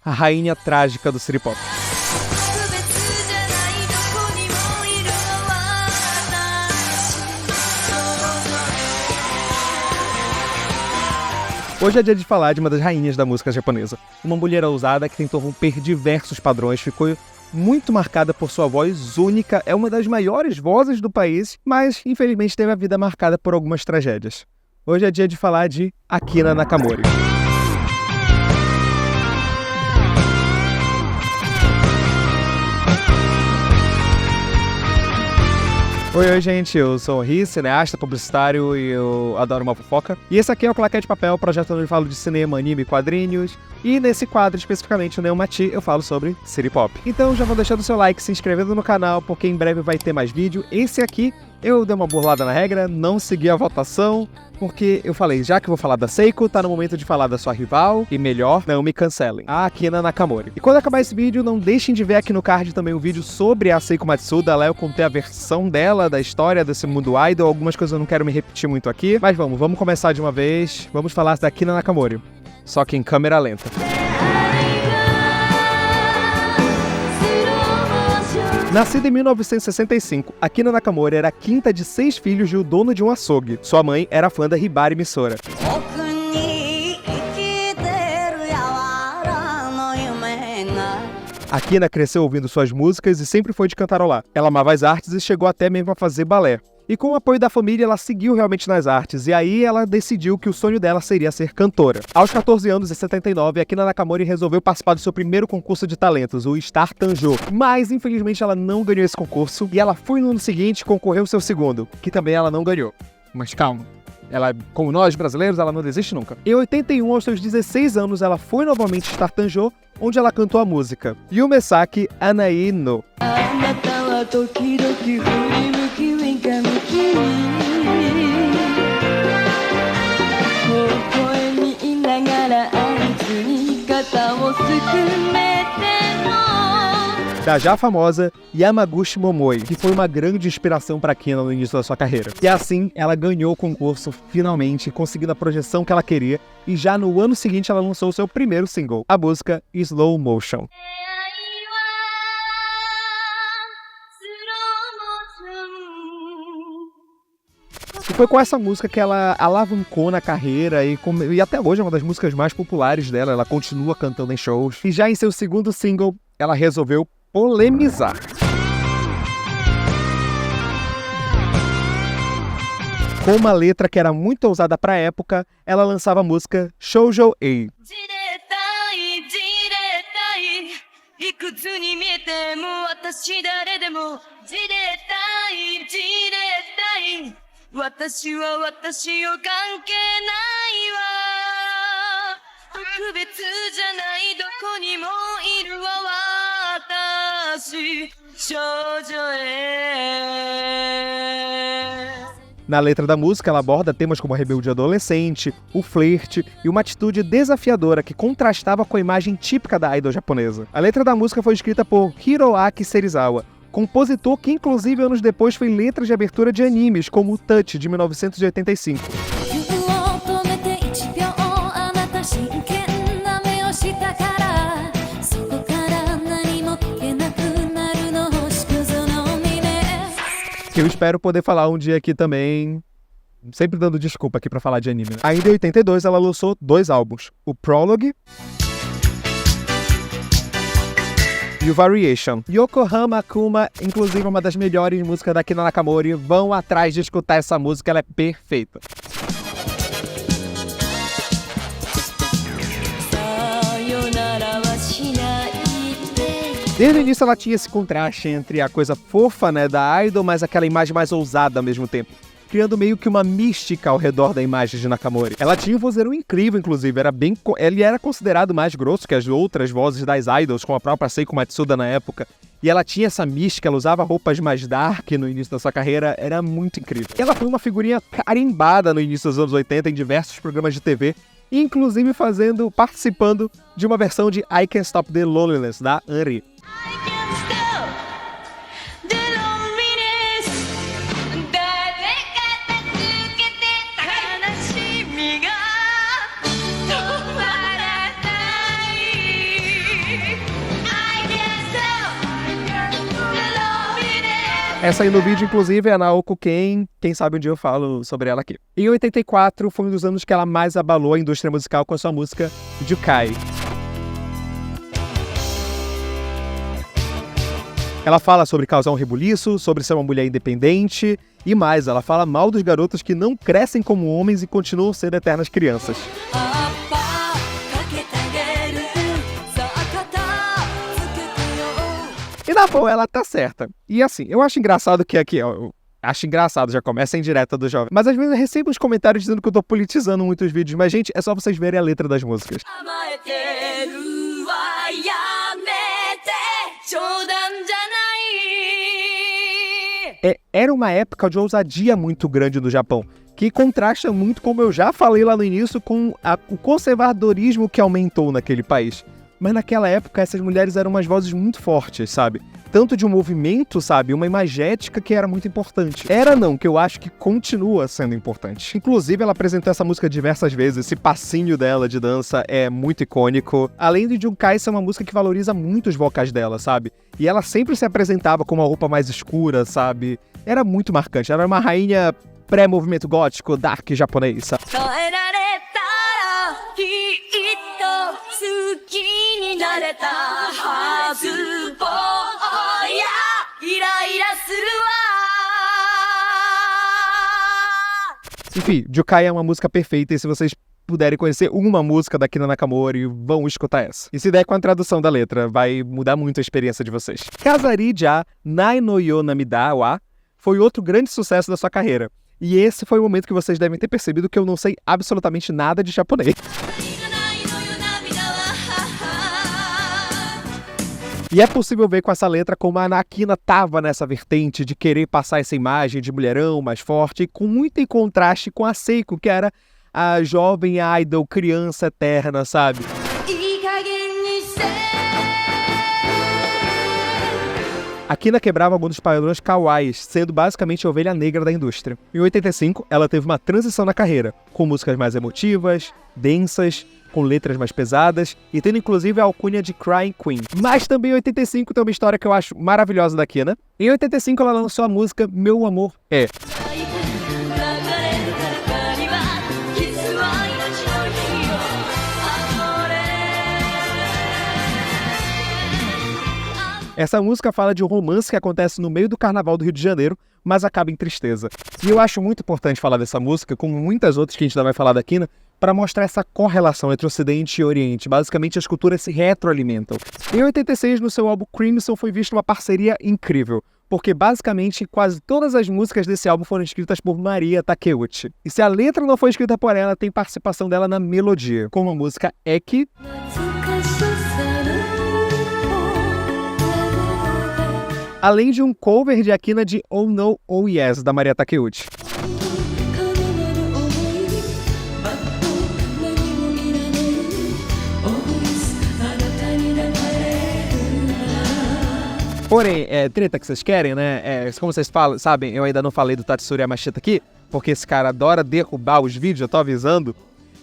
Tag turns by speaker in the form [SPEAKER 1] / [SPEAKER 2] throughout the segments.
[SPEAKER 1] a rainha trágica do City Pop. Hoje é dia de falar de uma das rainhas da música japonesa. Uma mulher ousada que tentou romper diversos padrões, ficou muito marcada por sua voz única, é uma das maiores vozes do país, mas infelizmente teve a vida marcada por algumas tragédias. Hoje é dia de falar de Akina Nakamori. Oi, gente, eu sou o Ri, cineasta, publicitário e eu adoro uma fofoca. E esse aqui é o Claquete de Papel, projeto onde eu falo de cinema, anime e quadrinhos. E nesse quadro, especificamente o Neomati, eu falo sobre City Pop. Então já vou deixando o seu like, se inscrevendo no canal, porque em breve vai ter mais vídeo. Esse aqui, eu dei uma burlada na regra, não segui a votação, porque eu falei, já que vou falar da Seiko, tá no momento de falar da sua rival, e melhor, não me cancelem, a Akina Nakamori. E quando acabar esse vídeo, não deixem de ver aqui no card também um vídeo sobre a Seiko Matsuda. Lá eu contei a versão dela, da história desse mundo idol, algumas coisas eu não quero me repetir muito aqui, mas vamos começar de uma vez, vamos falar da Akina Nakamori, só que em câmera lenta. Nascida em 1965, Akina Nakamori era a quinta de 6 filhos de um dono de um açougue. Sua mãe era fã da Hibari Misora. Akina cresceu ouvindo suas músicas e sempre foi de cantarolar. Ela amava as artes e chegou até mesmo a fazer balé. E com o apoio da família, ela seguiu realmente nas artes, e aí ela decidiu que o sonho dela seria ser cantora. Aos 14 anos, em 79, Akina Nakamori resolveu participar do seu primeiro concurso de talentos, o Star Tanjô. Mas, infelizmente, ela não ganhou esse concurso, e ela foi no ano seguinte concorrer ao seu segundo, que também ela não ganhou. Mas calma. Ela, como nós brasileiros, ela não desiste nunca. Em 81, aos seus 16 anos, ela foi novamente Star Tanjô, onde ela cantou a música Yumesaki Anai no. Da já famosa Yamaguchi Momoi, que foi uma grande inspiração para Akina no início da sua carreira. E assim, ela ganhou o concurso finalmente, conseguindo a projeção que ela queria, e já no ano seguinte ela lançou o seu primeiro single, a música Slow Motion. E foi com essa música que ela alavancou na carreira e até hoje é uma das músicas mais populares dela, ela continua cantando em shows. E já em seu segundo single, ela resolveu polemizar. Com uma letra que era muito ousada para a época, ela lançava a música Shoujo Ei. Na letra da música, ela aborda temas como a rebeldia adolescente, o flerte e uma atitude desafiadora que contrastava com a imagem típica da idol japonesa. A letra da música foi escrita por Hiroaki Serizawa, compositor que inclusive anos depois foi letra de abertura de animes como o Touch, de 1985. Que eu espero poder falar um dia aqui também, sempre dando desculpa aqui pra falar de anime. Ainda em 82 ela lançou 2 álbuns, o Prologue e o Variation. Yokohama Kuma, inclusive uma das melhores músicas da Akina Nakamori, vão atrás de escutar essa música, ela é perfeita. Desde o início ela tinha esse contraste entre a coisa fofa, né, da idol, mas aquela imagem mais ousada ao mesmo tempo, criando meio que uma mística ao redor da imagem de Nakamori. Ela tinha um vozeirão incrível, inclusive, ele era considerado mais grosso que as outras vozes das idols, como a própria Seiko Matsuda na época, e ela tinha essa mística, ela usava roupas mais dark no início da sua carreira, era muito incrível. E ela foi uma figurinha carimbada no início dos anos 80 em diversos programas de TV, inclusive participando de uma versão de I Can't Stop the Loneliness, da Anri. Essa aí no vídeo, inclusive, é a Naoko Ken. Quem sabe um dia eu falo sobre ela aqui. Em 84, foi um dos anos que ela mais abalou a indústria musical com a sua música Jukai. Ela fala sobre causar um rebuliço, sobre ser uma mulher independente e mais, ela fala mal dos garotos que não crescem como homens e continuam sendo eternas crianças. E na boa, ela tá certa. E assim, eu acho engraçado que aqui, ó, acho engraçado, já começa a indireta do jovem. Mas às vezes eu recebo uns comentários dizendo que eu tô politizando muitos vídeos. Mas, gente, é só vocês verem a letra das músicas. Era uma época de ousadia muito grande no Japão, que contrasta muito, como eu já falei lá no início, com o conservadorismo que aumentou naquele país. Mas naquela época, essas mulheres eram umas vozes muito fortes, sabe? Tanto de um movimento, sabe? Uma imagética que era muito importante. Era não, que eu acho que continua sendo importante. Inclusive, ela apresentou essa música diversas vezes. Esse passinho dela de dança é muito icônico. Além de Jukai ser uma música que valoriza muito os vocais dela, sabe? E ela sempre se apresentava com uma roupa mais escura, sabe? Era muito marcante. Ela era uma rainha pré-movimento gótico, dark japonês, sabe? Enfim, Jukai é uma música perfeita e se vocês puderem conhecer uma música da Akina Nakamori, vão escutar essa. E se der com a tradução da letra, vai mudar muito a experiência de vocês. Kazari ja Nai no yo namida wa foi outro grande sucesso da sua carreira. E esse foi o momento que vocês devem ter percebido que eu não sei absolutamente nada de japonês. E é possível ver com essa letra como a Akina tava nessa vertente de querer passar essa imagem de mulherão mais forte, com muito em contraste com a Seiko, que era a jovem idol, criança eterna, sabe? Akina quebrava alguns dos padrões kawaiis, sendo basicamente a ovelha negra da indústria. Em 85, ela teve uma transição na carreira, com músicas mais emotivas, densas, com letras mais pesadas, e tendo inclusive a alcunha de Crying Queen. Mas também em 85 tem uma história que eu acho maravilhosa da Akina. Em 85 ela lançou a música Meu Amor É. Essa música fala de um romance que acontece no meio do Carnaval do Rio de Janeiro, mas acaba em tristeza. E eu acho muito importante falar dessa música, como muitas outras que a gente ainda vai falar da Akina, para mostrar essa correlação entre Ocidente e Oriente. Basicamente, as culturas se retroalimentam. Em 86, no seu álbum Crimson, foi vista uma parceria incrível, porque basicamente quase todas as músicas desse álbum foram escritas por Maria Takeuchi. E se a letra não foi escrita por ela, tem participação dela na melodia, como a música Eki, além de um cover de Akina de Oh No, Oh Yes, da Maria Takeuchi. Porém, treta que vocês querem, né? Como vocês sabem, eu ainda não falei do Tatsuro Yamashita aqui, porque esse cara adora derrubar os vídeos, eu tô avisando.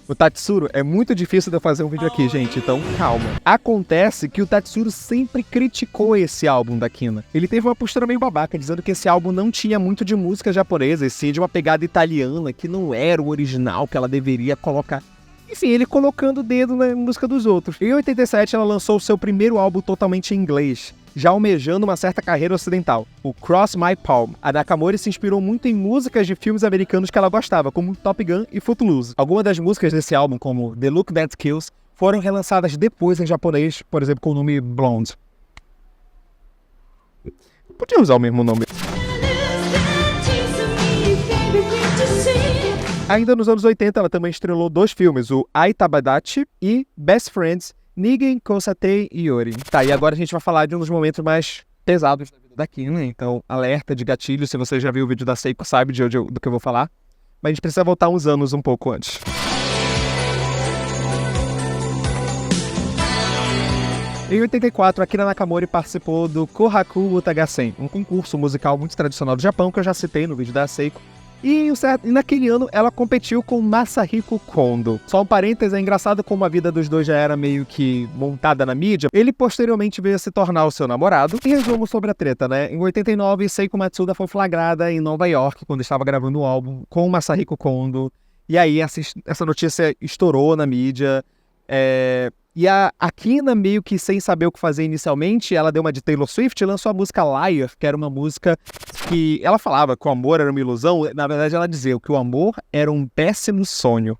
[SPEAKER 1] O Tatsuro é muito difícil de eu fazer um vídeo aqui, gente, então calma. Acontece que o Tatsuro sempre criticou esse álbum da Akina. Ele teve uma postura meio babaca, dizendo que esse álbum não tinha muito de música japonesa, e sim de uma pegada italiana, que não era o original que ela deveria colocar. Enfim, ele colocando o dedo na música dos outros. Em 87, ela lançou o seu primeiro álbum totalmente em inglês, já almejando uma certa carreira ocidental, o Cross My Palm. A Nakamori se inspirou muito em músicas de filmes americanos que ela gostava, como Top Gun e Footloose. Algumas das músicas desse álbum, como The Look That Kills, foram relançadas depois em japonês, por exemplo, com o nome Blonde. Podia usar o mesmo nome. Ainda nos anos 80, ela também estrelou 2 filmes, o Aitabadachi e Best Friends, Nigen Kosatei Yori. Tá, e agora a gente vai falar de um dos momentos mais pesados da vida da Akina, então alerta de gatilho, se você já viu o vídeo da Seiko, sabe do que eu vou falar. Mas a gente precisa voltar uns anos um pouco antes. Em 84, Akina Nakamori participou do Kohaku Utagasen, um concurso musical muito tradicional do Japão, que eu já citei no vídeo da Seiko, E naquele ano ela competiu com Masahiko Kondo. Só um parênteses, é engraçado como a vida dos dois já era meio que montada na mídia. Ele posteriormente veio a se tornar o seu namorado. E resumo sobre a treta, né? Em 89, Seiko Matsuda foi flagrada em Nova York quando estava gravando um álbum com Masahiko Kondo. E aí essa notícia estourou na mídia. E a Kina, meio que sem saber o que fazer inicialmente, ela deu uma de Taylor Swift e lançou a música Liar, que era uma música que ela falava que o amor era uma ilusão. Na verdade, ela dizia que o amor era um péssimo sonho.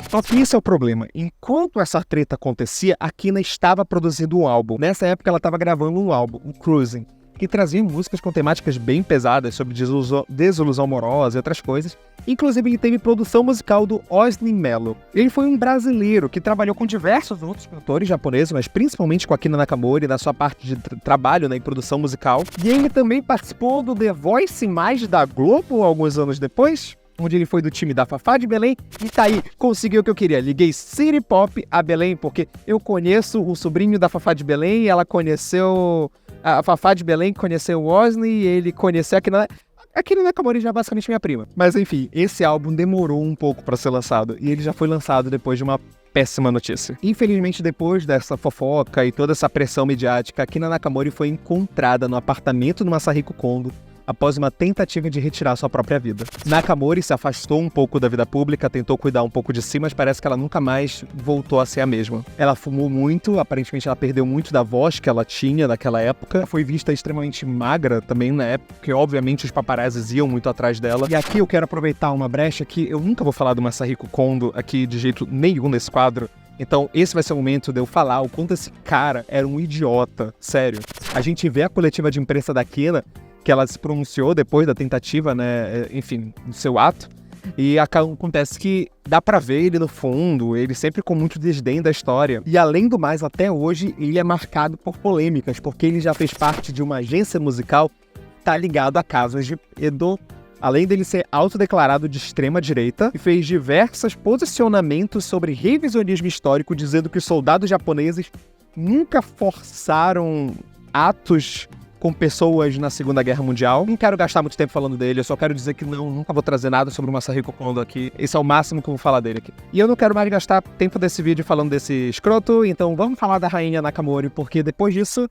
[SPEAKER 1] Só que isso é o problema. Enquanto essa treta acontecia, a Kina estava produzindo um álbum. Nessa época, ela estava gravando um álbum, o Cruising, que trazia músicas com temáticas bem pesadas sobre desilusão amorosa e outras coisas. Inclusive, ele teve produção musical do Osni Mello. Ele foi um brasileiro que trabalhou com diversos outros cantores japoneses, mas principalmente com a Kina Nakamori na sua parte de trabalho, né, em produção musical. E ele também participou do The Voice Mais da Globo alguns anos depois, onde ele foi do time da Fafá de Belém, e tá aí, conseguiu o que eu queria. Liguei City Pop a Belém, porque eu conheço o sobrinho da Fafá de Belém, e ela conheceu... A Fafá de Belém conheceu o Osni, e ele conheceu a Kina Nakamori já é basicamente minha prima. Mas enfim, esse álbum demorou um pouco pra ser lançado, e ele já foi lançado depois de uma péssima notícia. Infelizmente, depois dessa fofoca e toda essa pressão midiática, a Kina Nakamori foi encontrada no apartamento do Masahiko Kondo após uma tentativa de retirar sua própria vida. Nakamori se afastou um pouco da vida pública, tentou cuidar um pouco de si, mas parece que ela nunca mais voltou a ser a mesma. Ela fumou muito, aparentemente ela perdeu muito da voz que ela tinha naquela época. Foi vista extremamente magra também na época, porque obviamente os paparazzis iam muito atrás dela. E aqui eu quero aproveitar uma brecha que eu nunca vou falar do Masahiko Kondo aqui de jeito nenhum nesse quadro. Então, esse vai ser o momento de eu falar o quanto esse cara era um idiota, sério. A gente vê a coletiva de imprensa da Kina, que ela se pronunciou depois da tentativa, né, enfim, do seu ato, e acontece que dá pra ver ele no fundo, ele sempre com muito desdém da história. E além do mais, até hoje, ele é marcado por polêmicas, porque ele já fez parte de uma agência musical que tá ligado a casos de Edo. Além dele ser autodeclarado de extrema-direita, e fez diversos posicionamentos sobre revisionismo histórico, dizendo que os soldados japoneses nunca forçaram atos com pessoas na Segunda Guerra Mundial. Não quero gastar muito tempo falando dele, eu só quero dizer que nunca vou trazer nada sobre o Masahiko Kondo aqui. Esse é o máximo que eu vou falar dele aqui. E eu não quero mais gastar tempo desse vídeo falando desse escroto, então vamos falar da rainha Nakamori, porque depois disso,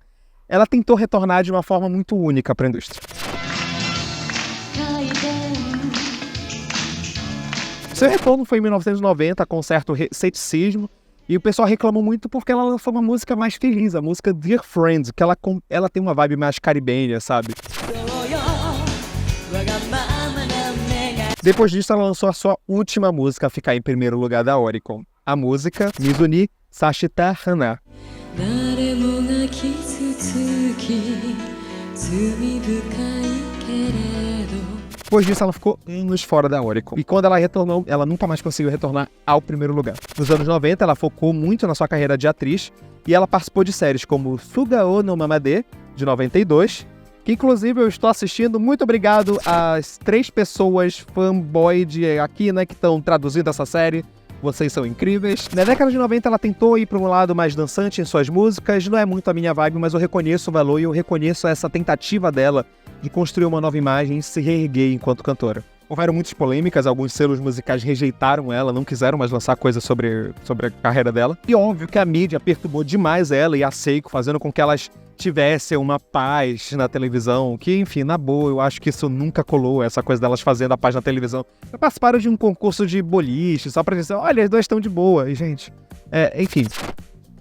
[SPEAKER 1] ela tentou retornar de uma forma muito única para a indústria. Seu retorno foi em 1990, com certo ceticismo, e o pessoal reclamou muito porque ela lançou uma música mais feliz, a música Dear Friends, que ela tem uma vibe mais caribenha, sabe? Depois disso, ela lançou a sua última música a ficar em primeiro lugar da Oricon, a música Mizuni Sashita Hana. Depois disso, ela ficou anos fora da Oricon. E quando ela retornou, ela nunca mais conseguiu retornar ao primeiro lugar. Nos anos 90, ela focou muito na sua carreira de atriz e ela participou de séries como Sugao no Mamade, de 92, que inclusive eu estou assistindo. Muito obrigado às 3 pessoas fanboy de Akina que estão traduzindo essa série. Vocês são incríveis. Na década de 90, ela tentou ir para um lado mais dançante em suas músicas. Não é muito a minha vibe, mas eu reconheço o valor e eu reconheço essa tentativa dela de construir uma nova imagem e se reerguer enquanto cantora. Houveram muitas polêmicas, alguns selos musicais rejeitaram ela, não quiseram mais lançar coisas sobre a carreira dela. E óbvio que a mídia perturbou demais ela e a Seiko, fazendo com que elas tivessem uma paz na televisão, que, enfim, na boa, eu acho que isso nunca colou, essa coisa delas fazendo a paz na televisão. Elas participaram de um concurso de boliche, só pra dizer, olha, as duas estão de boa. E, gente, enfim...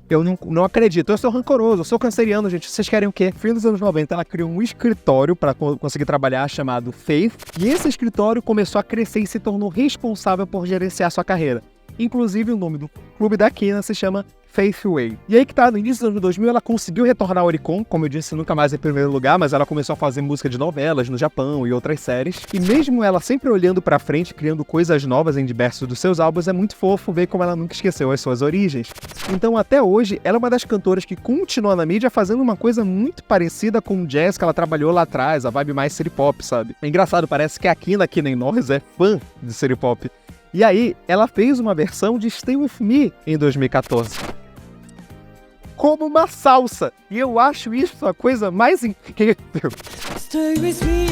[SPEAKER 1] Eu não acredito, eu sou rancoroso, eu sou canceriano, gente, vocês querem o quê? No fim dos anos 90, ela criou um escritório para conseguir trabalhar chamado Faith, e esse escritório começou a crescer e se tornou responsável por gerenciar sua carreira. Inclusive, o nome do clube da Kina se chama Faithway. E aí que tá, no início dos anos 2000, ela conseguiu retornar ao Oricon, como eu disse, nunca mais em primeiro lugar, mas ela começou a fazer música de novelas no Japão e outras séries. E mesmo ela sempre olhando pra frente, criando coisas novas em diversos dos seus álbuns, é muito fofo ver como ela nunca esqueceu as suas origens. Então, até hoje, ela é uma das cantoras que continua na mídia fazendo uma coisa muito parecida com o jazz que ela trabalhou lá atrás, a vibe mais city pop, sabe? É engraçado, parece que a Kina aqui nem nós é fã de city pop. E aí, ela fez uma versão de Stay With Me em 2014. como uma salsa. E eu acho isso a coisa mais incrível.
[SPEAKER 2] Stay with me,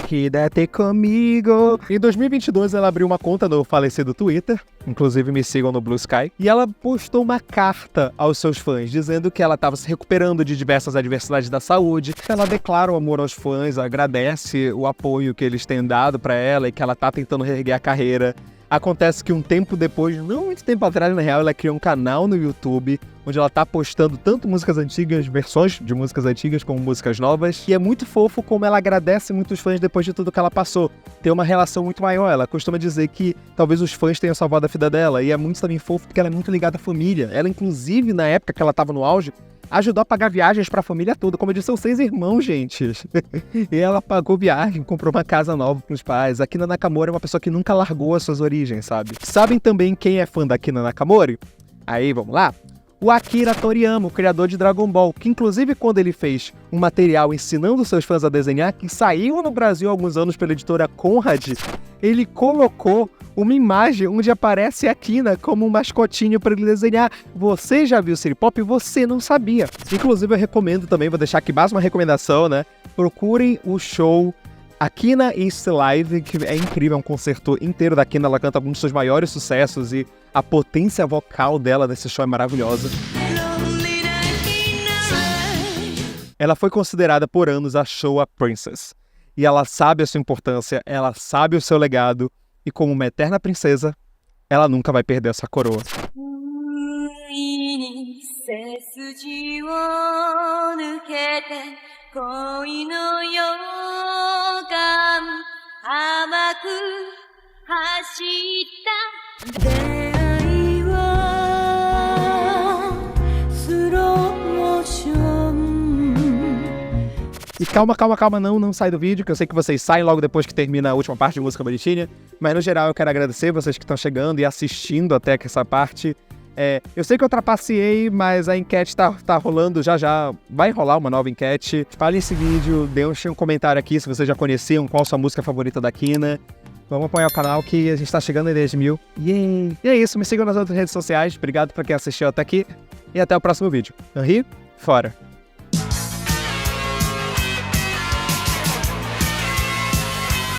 [SPEAKER 1] Quédate comigo. Em 2022, ela abriu uma conta no falecido Twitter, inclusive me sigam no Blue Sky, e ela postou uma carta aos seus fãs, dizendo que ela estava se recuperando de diversas adversidades da saúde. Ela declara o amor aos fãs, agradece o apoio que eles têm dado para ela e que ela tá tentando reerguer a carreira. Acontece que um tempo depois, não muito tempo atrás, na real, ela criou um canal no YouTube, onde ela tá postando tanto músicas antigas, versões de músicas antigas, como músicas novas. E é muito fofo como ela agradece muitos fãs depois de tudo que ela passou. Tem uma relação muito maior. Ela costuma dizer que talvez os fãs tenham salvado a vida dela. E é muito também fofo porque ela é muito ligada à família. Ela, inclusive, na época que ela tava no auge, ajudou a pagar viagens pra família toda. Como eu disse, são 6 irmãos, gente. E ela pagou viagem, comprou uma casa nova pros pais. A Kina Nakamori é uma pessoa que nunca largou as suas origens, sabe? Sabem também quem é fã da Kina Nakamori? Aí, vamos lá? O Akira Toriyama, o criador de Dragon Ball, que inclusive quando ele fez um material ensinando seus fãs a desenhar, que saiu no Brasil há alguns anos pela editora Conrad, ele colocou uma imagem onde aparece a Kina como um mascotinho para ele desenhar. Você já viu City Pop e você não sabia. Inclusive eu recomendo também, vou deixar aqui mais uma recomendação, né? Procurem o show Akina East Live, que é incrível, é um concerto inteiro da Kina, ela canta alguns dos seus maiores sucessos e a potência vocal dela nesse show é maravilhosa. Ela foi considerada por anos a Showa Princess, e ela sabe a sua importância, ela sabe o seu legado, e como uma eterna princesa, ela nunca vai perder essa coroa. E calma, não sai do vídeo, que eu sei que vocês saem logo depois que termina a última parte de Música Bonitinha, mas no geral eu quero agradecer vocês que estão chegando e assistindo até aqui essa parte. Eu sei que eu trapaceei, mas a enquete tá rolando, já vai rolar uma nova enquete. Espalhem esse vídeo, deixem um comentário aqui se vocês já conheciam, qual a sua música favorita da Kina. Vamos apoiar o canal que a gente tá chegando em 10 mil. Yay! E é isso, me sigam nas outras redes sociais, obrigado pra quem assistiu até aqui e até o próximo vídeo. Henri, fora!